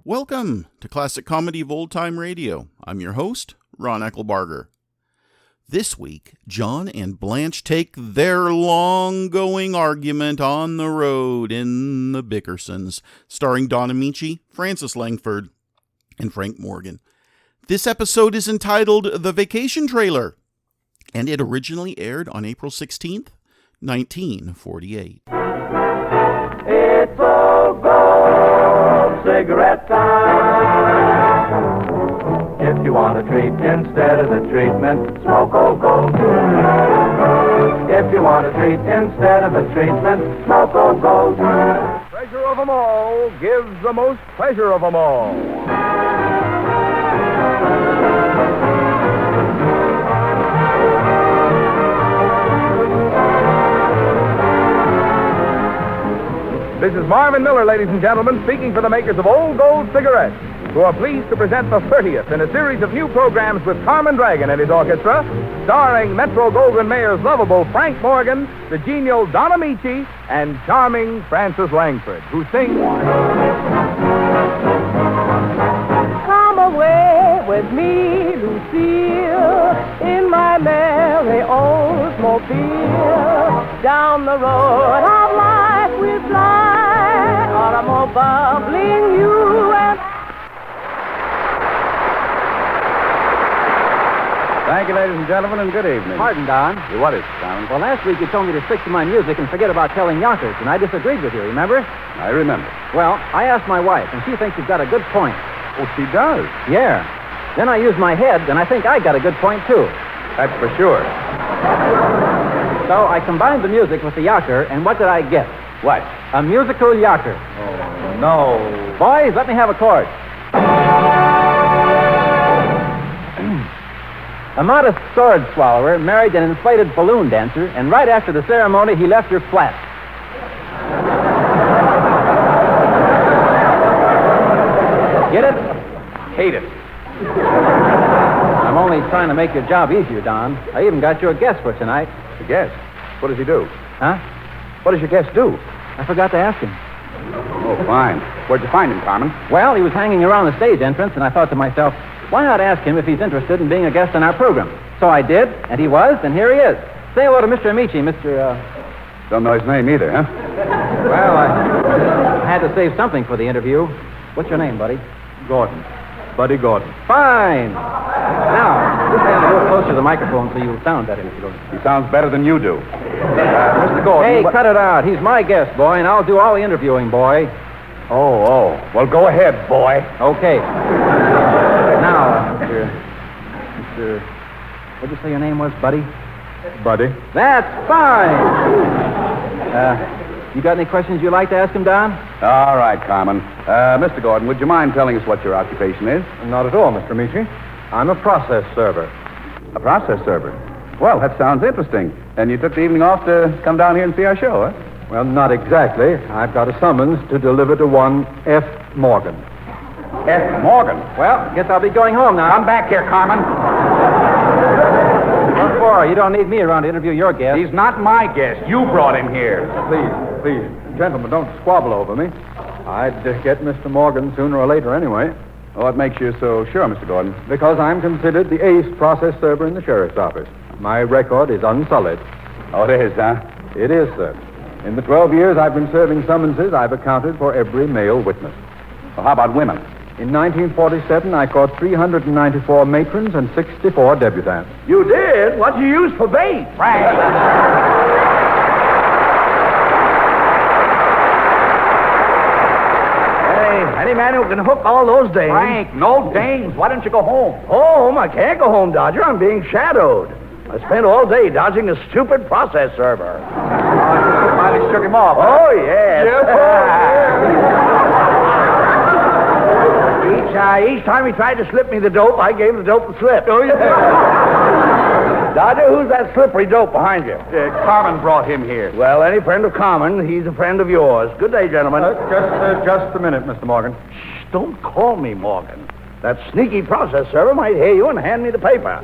Welcome to Classic Comedy of Old Time Radio. I'm your host, Ron Eckelbarger. This week, John and Blanche take their long-going argument on the road in the Bickersons, starring Don Amici, Frances Langford, and Frank Morgan. This episode is entitled The Vacation Trailer, and it originally aired on April 16th, 1948. It's all gold cigarette time. If you want a treat instead of the treatment, smoke Old Gold. If you want a treat instead of the treatment, smoke Old Gold. Treasure of them all gives the most pleasure of them all. This is Marvin Miller, ladies and gentlemen, speaking for the makers of Old Gold cigarettes, who are pleased to present the 30th in a series of new programs with Carmen Dragon and his orchestra, starring Metro-Goldwyn-Mayer's lovable Frank Morgan, the genial Don Amici, and charming Frances Langford, who sing... Come away with me, Lucille, in my merry Oldsmobile. Down the road of life we fly, automobile bubbling you and... Thank you, ladies and gentlemen, and good evening. Pardon, Don. What is it, Simon? Well, last week you told me to stick to my music and forget about telling yonkers, and I disagreed with you, remember? I remember. Well, I asked my wife, and she thinks you've got a good point. Oh, she does? Yeah. Then I used my head, and I think I got a good point, too. That's for sure. So I combined the music with the yoker, and what did I get? What? A musical yoker. Oh, no. Boys, let me have a chord. A modest sword swallower married an inflated balloon dancer, and right after the ceremony, he left her flat. Get it? Hate it. I'm only trying to make your job easier, Don. I even got you a guest for tonight. A guest? What does he do? Huh? What does your guest do? I forgot to ask him. Oh, fine. Where'd you find him, Carmen? Well, he was hanging around the stage entrance, and I thought to myself, why not ask him if he's interested in being a guest on our program? So I did, and he was, and here he is. Say hello to Mr. Amici, Don't know his name either, huh? Well, I had to save something for the interview. What's your name, buddy? Gordon. Buddy Gordon. Fine. Now, just stand a little closer to the microphone so you'll sound better, Mr. Gordon. He sounds better than you do. Mr. Gordon... Hey, cut it out. He's my guest, boy, and I'll do all the interviewing, boy. Oh. Well, go ahead, boy. Okay. Now, Mr... What'd you say your name was, Buddy? Buddy. That's fine. You got any questions you'd like to ask him, Don? All right, Carmen. Mr. Gordon, would you mind telling us what your occupation is? Not at all, Mr. Amici. I'm a process server. A process server? Well, that sounds interesting. And you took the evening off to come down here and see our show, huh? Well, not exactly. I've got a summons to deliver to one F. Morgan. F. Morgan? Well, guess I'll be going home now. Come back here, Carmen. What for? You don't need me around to interview your guest. He's not my guest. You brought him here. Please, gentlemen, don't squabble over me. I'd get Mr. Morgan sooner or later anyway. Oh, what makes you so sure, Mr. Gordon? Because I'm considered the ace process server in the sheriff's office. My record is unsullied. Oh, it is, huh? It is, sir. In the 12 years I've been serving summonses, I've accounted for every male witness. Well, how about women? In 1947, I caught 394 matrons and 64 debutantes. You did? What'd you use for bait? Frank. Any man who can hook all those dames. Frank, no dames. Why don't you go home? Home? I can't go home, Dodger. I'm being shadowed. I spent all day dodging a stupid process server. Finally shook him off. Oh, yes. Each time he tried to slip me the dope, I gave the dope the slip. Oh, yeah. Dodger, who's that slippery dope behind you? Carmen brought him here. Well, any friend of Carmen, he's a friend of yours. Good day, gentlemen. Just a minute, Mr. Morgan. Shh, don't call me Morgan. That sneaky process server might hear you and hand me the paper.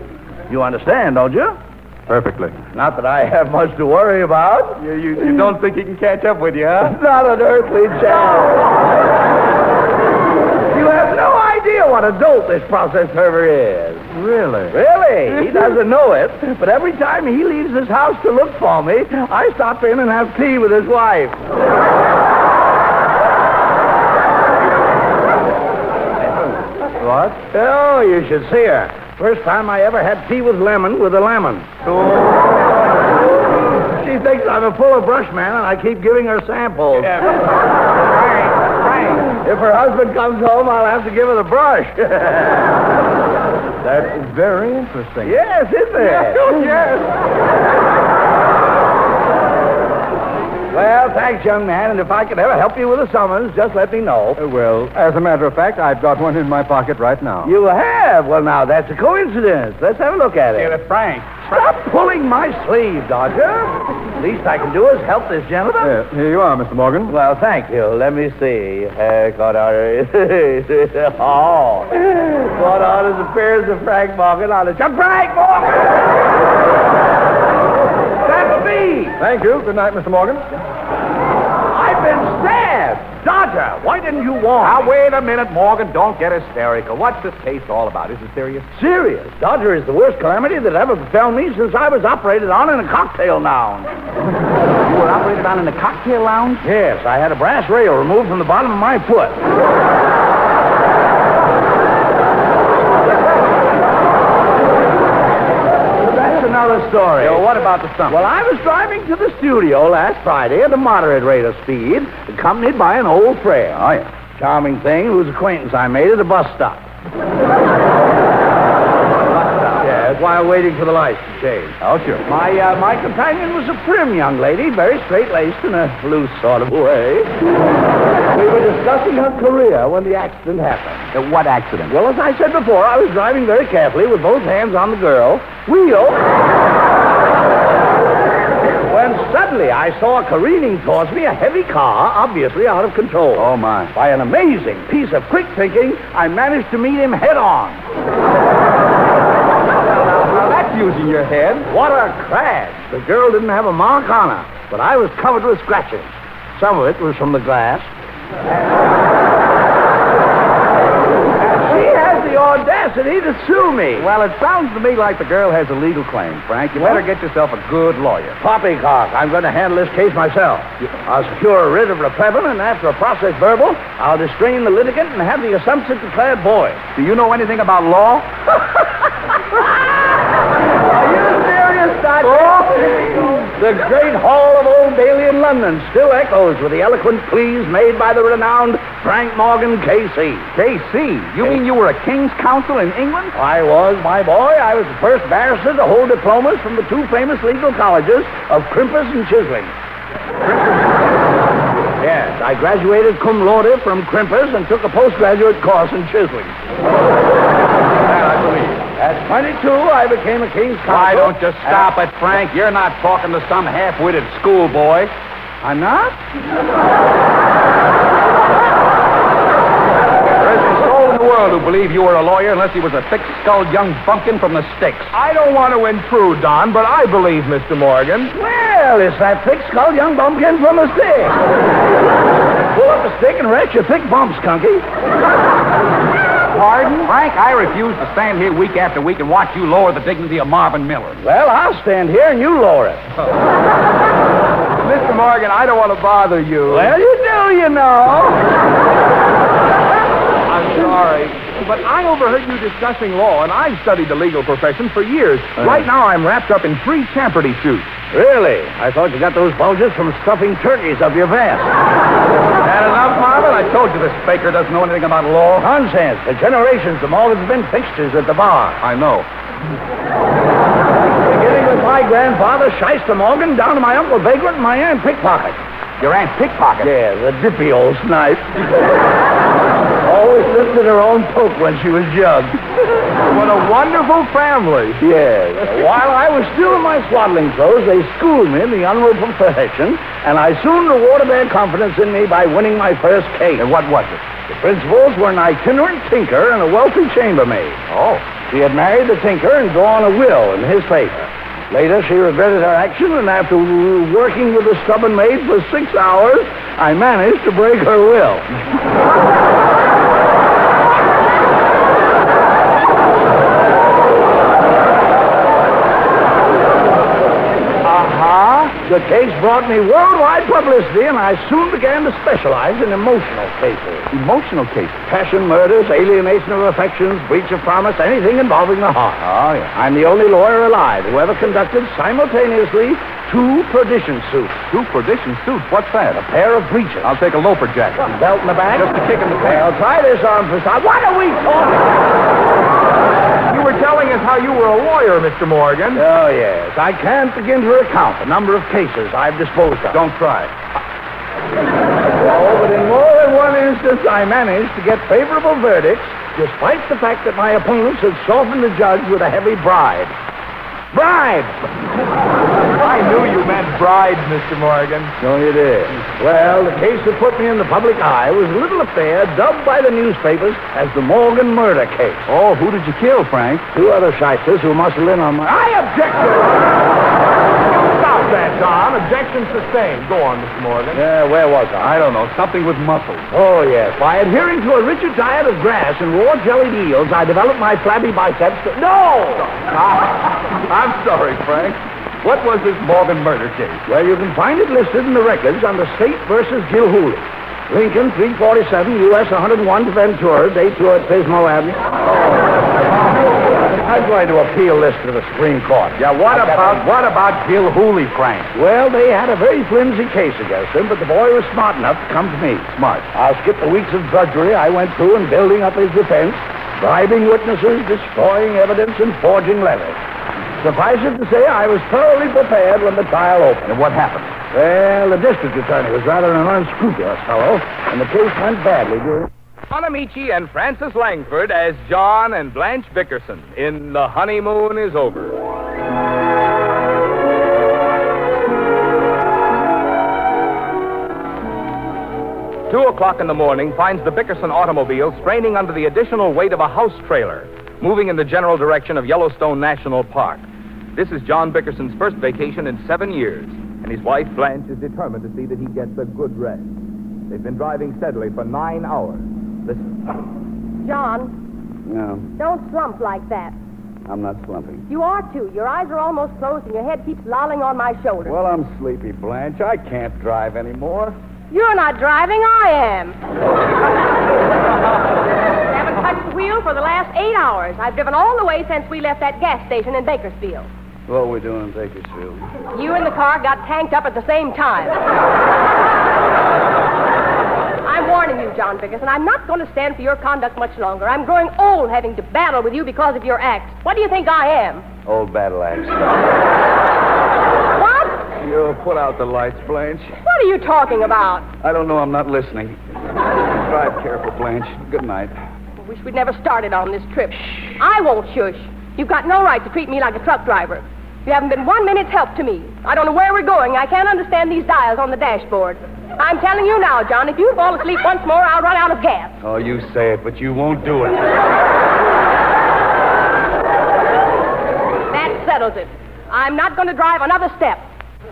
You understand, don't you? Perfectly. Not that I have much to worry about. You don't think he can catch up with you, huh? Not an earthly chance. You have what a dope this process server is. Really? Really? He doesn't know it, but every time he leaves his house to look for me, I stop in and have tea with his wife. What? Oh, you should see her. First time I ever had tea with a lemon. She thinks I'm a full of brush man, and I keep giving her samples. Frank. If her husband comes home, I'll have to give her the brush. That's very interesting. Yes, isn't it? Yes. Well, thanks, young man, and if I could ever help you with a summons, just let me know. Well, as a matter of fact, I've got one in my pocket right now. You have? Well, now, that's a coincidence. Let's have a look at it. Frank. Stop pulling my sleeve, Dodger. Least I can do is help this gentleman. Here you are, Mr. Morgan. Well, thank you. Let me see. What orders appears of Frank Morgan on the... Frank Morgan! That's me! Thank you. Good night, Mr. Morgan. I've been stabbed! Dodger, why didn't you warn me? Now, wait a minute, Morgan. Don't get hysterical. What's this case all about? Is it serious? Serious. Dodger is the worst calamity that ever befell me since I was operated on in a cocktail lounge. You were operated on in a cocktail lounge? Yes, I had a brass rail removed from the bottom of my foot. Another story. So what about the summer? Well, I was driving to the studio last Friday at a moderate rate of speed, accompanied by an old friend. Oh, yeah. Charming thing whose acquaintance I made at a bus stop. Yes, while waiting for the lights to change. Oh, sure. My companion was a prim young lady, very straight-laced in a loose sort of way. We were discussing her career when the accident happened. What accident? Well, as I said before, I was driving very carefully with both hands on the girl wheel. When suddenly I saw careening towards me a heavy car, obviously out of control. Oh, my. By an amazing piece of quick thinking, I managed to meet him head on. Now, that's using your head. What a crash! The girl didn't have a mark on her, but I was covered with scratches. Some of it was from the glass. She has the audacity to sue me. Well, it sounds to me like the girl has a legal claim, Frank. You better get yourself a good lawyer. Poppycock, I'm going to handle this case myself. I'll secure a writ of replevin, and after a process verbal, I'll distrain the litigant and have the assumption declared void. Do you know anything about law? Are you serious, Doctor? The great hall of Old Bailey in London still echoes with the eloquent pleas made by the renowned Frank Morgan, K.C. K.C.? You mean you were a King's Counsel in England? I was, my boy. I was the first barrister to hold diplomas from the two famous legal colleges of Crimpus and Chisling. Yes, I graduated cum laude from Crimpus and took a postgraduate course in Chisling. I believe. At 22, I became a King's Counsel. Why don't you stop it, Frank? You're not talking to some half-witted schoolboy. I'm not? There isn't a soul in the world who believed you were a lawyer unless he was a thick-skulled young bumpkin from the sticks. I don't want to intrude, Don, but I believe Mr. Morgan. Well, it's that thick-skulled young bumpkin from the stick. Pull up a stick and rest your thick bump, skunky. Pardon? Frank, I refuse to stand here week after week and watch you lower the dignity of Marvin Miller. Well, I'll stand here and you lower it. Mr. Morgan, I don't want to bother you. Well, you do, you know. I'm sorry, but I overheard you discussing law, and I've studied the legal profession for years. Right now, I'm wrapped up in 3 Champerty suits. Really? I thought you got those bulges from stuffing turkeys up your vest. That enough, Marvin? I told you this faker doesn't know anything about law. Nonsense. For generations, the Morgans have been fixtures at the bar. I know. Beginning with my grandfather, Shyster Morgan, down to my Uncle Vagrant and my Aunt Pickpocket. Your Aunt Pickpocket? Yeah, the dippy old snipe. Always lifted her own poke when she was jugged. What a wonderful family. Yes. While I was still in my swaddling clothes, they schooled me in the honorable profession, and I soon rewarded their confidence in me by winning my first case. And what was it? The principals were an itinerant tinker and a wealthy chambermaid. Oh. She had married the tinker and drawn a will in his favor. Later, she regretted her action, and after working with the stubborn maid for 6 hours, I managed to break her will. case brought me worldwide publicity, and I soon began to specialize in emotional cases. Emotional cases? Passion murders, alienation of affections, breach of promise, anything involving the heart. Oh, yeah. I'm the only lawyer alive who ever conducted simultaneously 2 perdition suits. 2 perdition suits? What's that? A pair of breeches. I'll take a loafer jacket. Belt in the back? Just a kick in the face. Well, try this on for size. What are we talking about? You were telling us how you were a lawyer, Mr. Morgan. Oh, yes. I can't begin to recount the number of cases I've disposed of. Don't try. Oh, but in more than one instance, I managed to get favorable verdicts, despite the fact that my opponents had softened the judge with a heavy bribe. Bribe! I knew you meant brides, Mr. Morgan. So you did. Well, the case that put me in the public eye was a little affair dubbed by the newspapers as the Morgan murder case. Oh, who did you kill, Frank? 2 other shysters who muscled in on my... I object to it! Stop that, John. Objection sustained. Go on, Mr. Morgan. Yeah, where was I? I don't know. Something with muscles. Oh, yes. By adhering to a rigid diet of grass and raw jellied eels, I developed my flabby biceps to... No! I'm sorry, Frank. What was this Morgan murder case? Well, you can find it listed in the records under State versus Gilhooly. Lincoln, 347, U.S. 101 to Ventura, day 2 at Pismo Avenue. I'm going to appeal this to the Supreme Court. Yeah, what about Gilhooly, Frank? Well, they had a very flimsy case against him, but the boy was smart enough to come to me. Smart. I'll skip the weeks of drudgery I went through in building up his defense, bribing witnesses, destroying evidence, and forging letters. Suffice it to say, I was thoroughly prepared when the trial opened. And what happened? Well, the district attorney was rather an unscrupulous fellow, and the case went badly during... John Amici and Francis Langford as John and Blanche Bickerson in The Honeymoon is Over. Two o'clock in the morning finds the Bickerson automobile straining under the additional weight of a house trailer, moving in the general direction of Yellowstone National Park. This is John Bickerson's first vacation in 7 years, and his wife, Blanche, is determined to see that he gets a good rest. They've been driving steadily for 9 hours. Listen. John, No, don't slump like that. I'm not slumping. You are, too. Your eyes are almost closed, and your head keeps lolling on my shoulder. Well, I'm sleepy, Blanche. I can't drive anymore. You're not driving, I am. I haven't touched the wheel for the last 8 hours. I've driven all the way since we left that gas station in Bakersfield. What are we doing in Bakersfield? You and the car got tanked up at the same time. I'm warning you, John Bickerson. I'm not going to stand for your conduct much longer. I'm growing old having to battle with you because of your acts. What do you think I am? Old battle axe. What? You put out the lights, Blanche. What are you talking about? I don't know. I'm not listening. Drive careful, Blanche. Good night. I wish we'd never started on this trip. I won't shush. You've got no right to treat me like a truck driver. You haven't been 1 minute's help to me. I don't know where we're going. I can't understand these dials on the dashboard. I'm telling you now, John, if you fall asleep once more, I'll run out of gas. Oh, you say it, but you won't do it. That settles it. I'm not going to drive another step.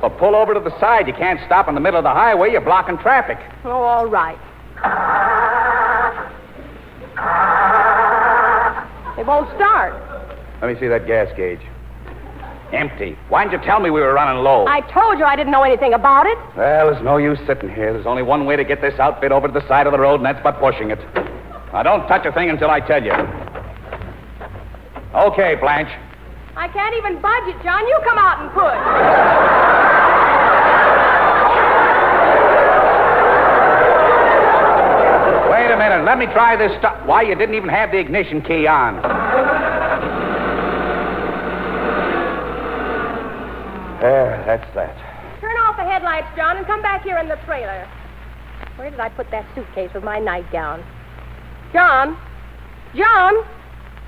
Well, pull over to the side. You can't stop in the middle of the highway. You're blocking traffic. Oh, all right. It won't start. Let me see that gas gauge. Empty. Why didn't you tell me we were running low? I told you I didn't know anything about it. Well, there's no use sitting here. There's only one way to get this outfit over to the side of the road, and that's by pushing it. Now, don't touch a thing until I tell you. Okay, Blanche. I can't even budge it, John. You come out and push. Wait a minute. Let me try this stuff. Why, you didn't even have the ignition key on. There, that's that. Turn off the headlights, John, and come back here in the trailer. Where did I put that suitcase with my nightgown? John? John?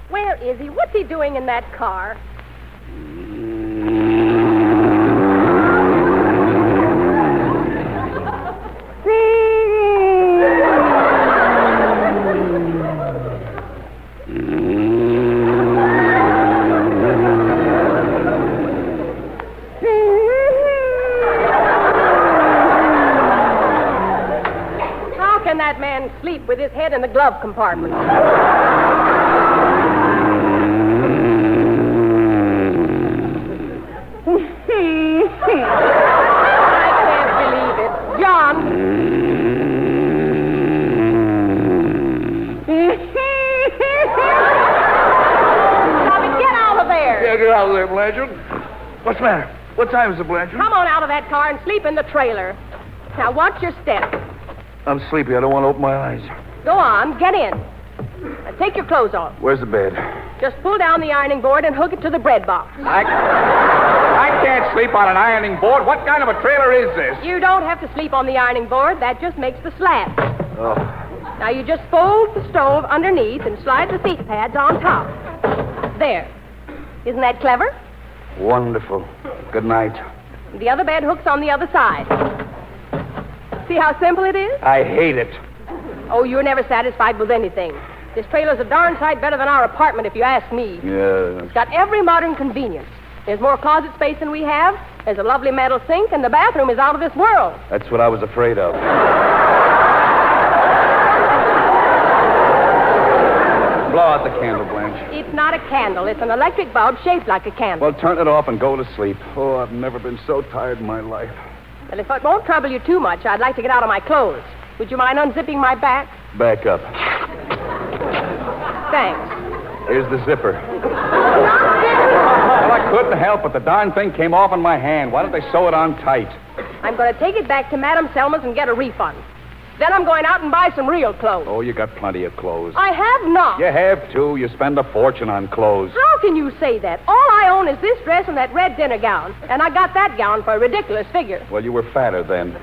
Where is he? What's he doing in that car? How can that man sleep with his head in the glove compartment? out of there, Blanchard. What's the matter? What time is it, Blanchard? Come on out of that car and sleep in the trailer. Now, watch your step. I'm sleepy. I don't want to open my eyes. Go on, get in. Now, take your clothes off. Where's the bed? Just pull down the ironing board and hook it to the bread box. I can't sleep on an ironing board. What kind of a trailer is this? You don't have to sleep on the ironing board. That just makes the slab. Oh. Now, you just fold the stove underneath and slide the seat pads on top. There. Isn't that clever? Wonderful. Good night. The other bed hooks on the other side. See how simple it is? I hate it. Oh, you're never satisfied with anything. This trailer's a darn sight better than our apartment, if you ask me. Yeah. It's got every modern convenience. There's more closet space than we have. There's a lovely metal sink, and the bathroom is out of this world. That's what I was afraid of. Blow out the candle, Blanche. It's not a candle. It's an electric bulb shaped like a candle. Well, turn it off and go to sleep. Oh, I've never been so tired in my life. Well, if it won't trouble you too much, I'd like to get out of my clothes. Would you mind unzipping my back? Back up. Thanks. Here's the zipper. Well, I couldn't help it. The darn thing came off in my hand. Why don't they sew it on tight? I'm going to take it back to Madame Selma's and get a refund. Then I'm going out and buy some real clothes. Oh, you got plenty of clothes. I have not. You have, too. You spend a fortune on clothes. How can you say that? All I own is this dress and that red dinner gown. And I got that gown for a ridiculous figure. Well, you were fatter then.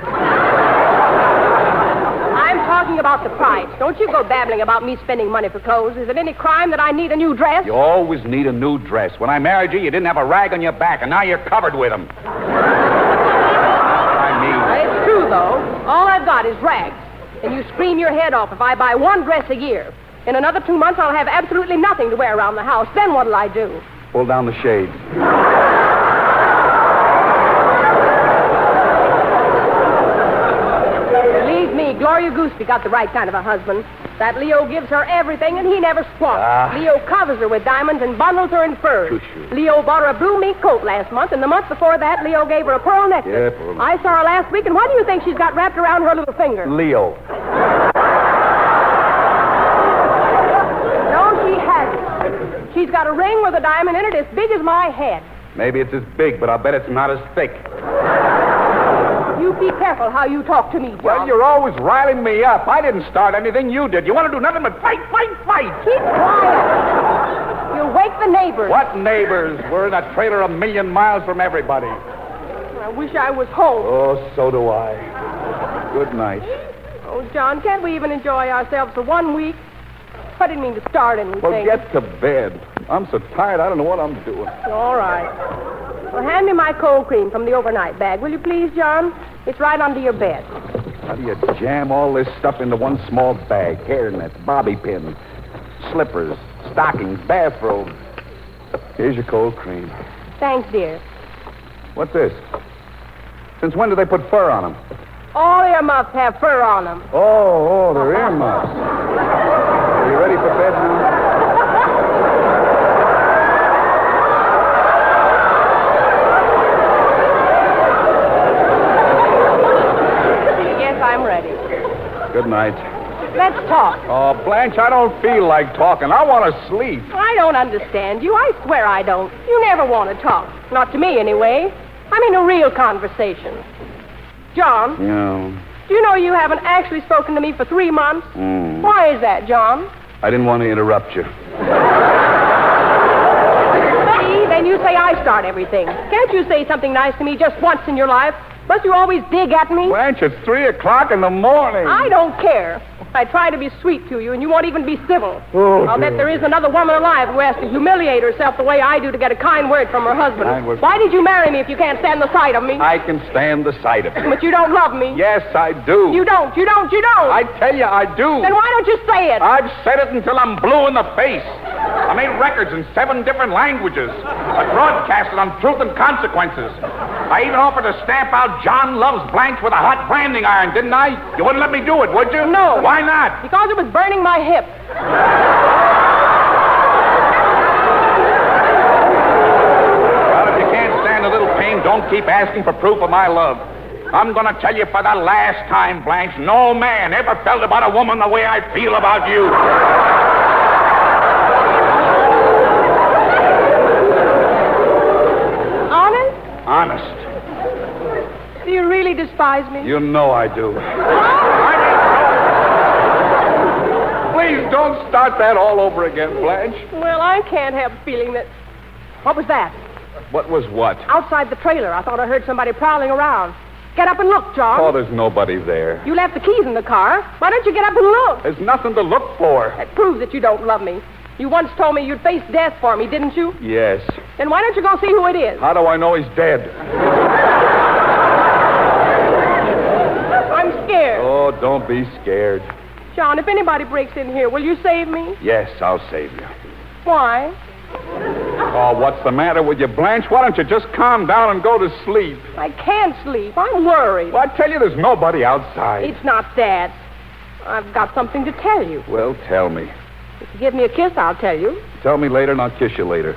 I'm talking about the price. Don't you go babbling about me spending money for clothes. Is it any crime that I need a new dress? You always need a new dress. When I married you, you didn't have a rag on your back, and now you're covered with them. It's true, though. All I've got is rags. And you scream your head off if I buy one dress a year. In another 2 months, I'll have absolutely nothing to wear around the house. Then what'll I do? Pull down the shades. Believe me, Gloria Gooseby got the right kind of a husband. That Leo gives her everything, and he never squawks. Leo covers her with diamonds and bundles her in furs. Leo bought her a blue mink coat last month, and the month before that, Leo gave her a pearl necklace. Yeah, pearl necklace. I saw her last week, and what do you think she's got wrapped around her little finger? Leo. No, she hasn't. She's got a ring with a diamond in it as big as my head. Maybe it's as big, but I'll bet it's not as thick. You be careful how you talk to me, John. Well, you're always riling me up. I didn't start anything. You did. You want to do nothing but fight, fight, fight. Keep quiet. You'll wake the neighbors. What neighbors? We're in a trailer 1,000,000 miles from everybody. I wish I was home. Oh, so do I. Good night. Oh, John, can't we even enjoy ourselves for 1 week? I didn't mean to start anything. Well, get to bed. I'm so tired, I don't know what I'm doing. All right. Well, hand me my cold cream from the overnight bag, will you please, John? It's right under your bed. How do you jam all this stuff into one small bag? Hairnets, bobby pins, slippers, stockings, bathrobe. Here's your cold cream. Thanks, dear. What's this? Since when do they put fur on them? All earmuffs have fur on them. Oh, they're earmuffs. Are you ready for bed now? I'm ready. Good night. Let's talk. Oh, Blanche, I don't feel like talking. I want to sleep. I don't understand you. I swear I don't. You never want to talk. Not to me, anyway. I mean a real conversation. John? Yeah. Do you know you haven't actually spoken to me for 3 months? Why is that, John? I didn't want to interrupt you. See, then you say I start everything. Can't you say something nice to me just once in your life? Must you always dig at me? Blanche, it's 3 o'clock in the morning. I don't care. I try to be sweet to you, and you won't even be civil. Oh, I'll bet there is another woman alive who has to humiliate herself the way I do to get a kind word from her husband. Kind word. Why did you marry me if you can't stand the sight of me? I can stand the sight of it. But you don't love me. Yes, I do. You don't. I tell you, I do. Then why don't you say it? I've said it until I'm blue in the face. I made records in 7 different languages. I broadcasted on Truth and Consequences. I even offered to stamp out John Loves Blanche with a hot branding iron, didn't I? You wouldn't let me do it, would you? No. Why not? Because it was burning my hip. Well, if you can't stand a little pain, don't keep asking for proof of my love. I'm going to tell you for the last time, Blanche, no man ever felt about a woman the way I feel about you. dust. Do you really despise me? You know I do. Please don't start that all over again, Blanche. Well, I can't help feeling that... What was that? What was what? Outside the trailer. I thought I heard somebody prowling around. Get up and look, John. Oh, there's nobody there. You left the keys in the car. Why don't you get up and look? There's nothing to look for. That proves that you don't love me. You once told me you'd face death for me, didn't you? Yes. Then why don't you go see who it is? How do I know he's dead? I'm scared. Oh, don't be scared. John, if anybody breaks in here, will you save me? Yes, I'll save you. Why? Oh, what's the matter with you, Blanche? Why don't you just calm down and go to sleep? I can't sleep. I'm worried. Well, I tell you, there's nobody outside. It's not that. I've got something to tell you. Well, tell me. If you give me a kiss, I'll tell you. Tell me later and I'll kiss you later.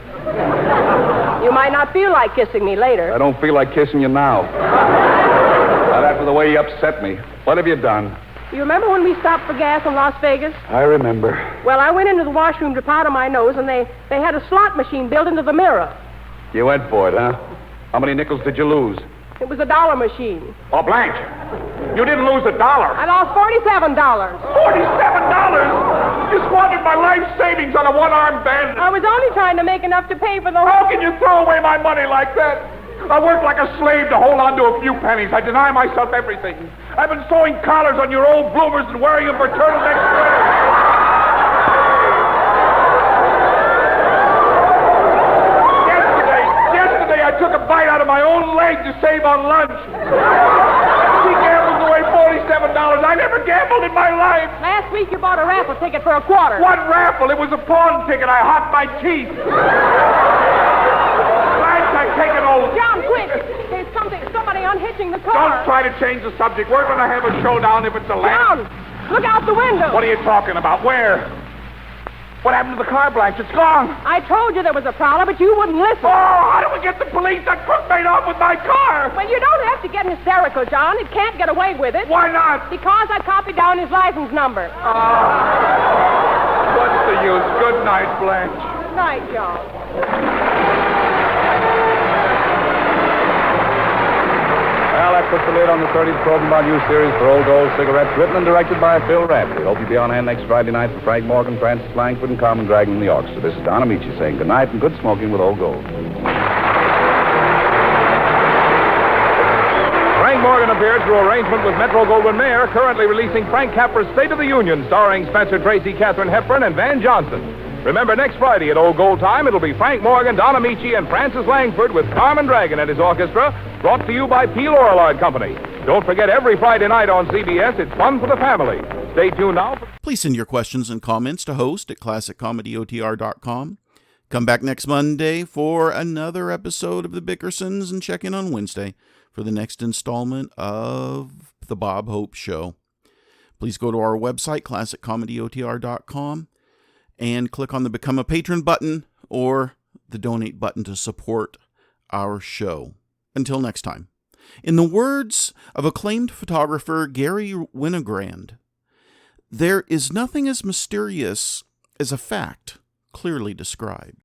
You might not feel like kissing me later. I don't feel like kissing you now. Not after the way you upset me. What have you done? You remember when we stopped for gas in Las Vegas? I remember. Well, I went into the washroom to powder my nose, and they had a slot machine built into the mirror. You went for it, huh? How many nickels did you lose? It was $1 machine. Oh, Blanche, you didn't lose $1. I lost $47. $47? You squandered my life savings on a one-armed bandit. I was only trying to make enough to pay for the How whole... can you throw away my money like that? I worked like a slave to hold on to a few pennies. I deny myself everything. I've been sewing collars on your old bloomers and wearing them for turtleneck sweaters. Yesterday I took a bite out of my own leg to save on lunch. She gambled away $47. I never gambled in my life. Last week you bought a raffle ticket for $25. What raffle? It was a pawn ticket. I hocked my teeth. Take it over. John, quick! There's somebody unhitching the car. Don't try to change the subject. We're going to have a showdown if it's a lamb. John, look out the window. What are you talking about? Where? What happened to the car, Blanche? It's gone. I told you there was a prowler, but you wouldn't listen. Oh, how do we get the police? That crook made off with my car. Well, you don't have to get hysterical, John. It can't get away with it. Why not? Because I copied down his license number. What's the use? Good night, Blanche. Good night, John. Well, that puts the lid on the 30th Program About You series for Old Gold Cigarettes, written and directed by Phil Radley. Hope you'll be on hand next Friday night for Frank Morgan, Francis Langford, and Carmen Dragon in the orchestra. This is Don Amici saying good night and good smoking with Old Gold. Frank Morgan appeared through arrangement with Metro-Goldwyn-Mayer, currently releasing Frank Capra's State of the Union, starring Spencer Tracy, Katharine Hepburn, and Van Johnson. Remember, next Friday at Old Gold Time, it'll be Frank Morgan, Don Amici, and Francis Langford with Carmen Dragon and his orchestra, brought to you by P. Lorillard Company. Don't forget, every Friday night on CBS, it's fun for the family. Stay tuned now. Please send your questions and comments to host@classiccomedyotr.com. Come back next Monday for another episode of The Bickersons, and check in on Wednesday for the next installment of The Bob Hope Show. Please go to our website, classiccomedyotr.com, and click on the Become a Patron button or the Donate button to support our show. Until next time. In the words of acclaimed photographer Gary Winogrand, there is nothing as mysterious as a fact clearly described.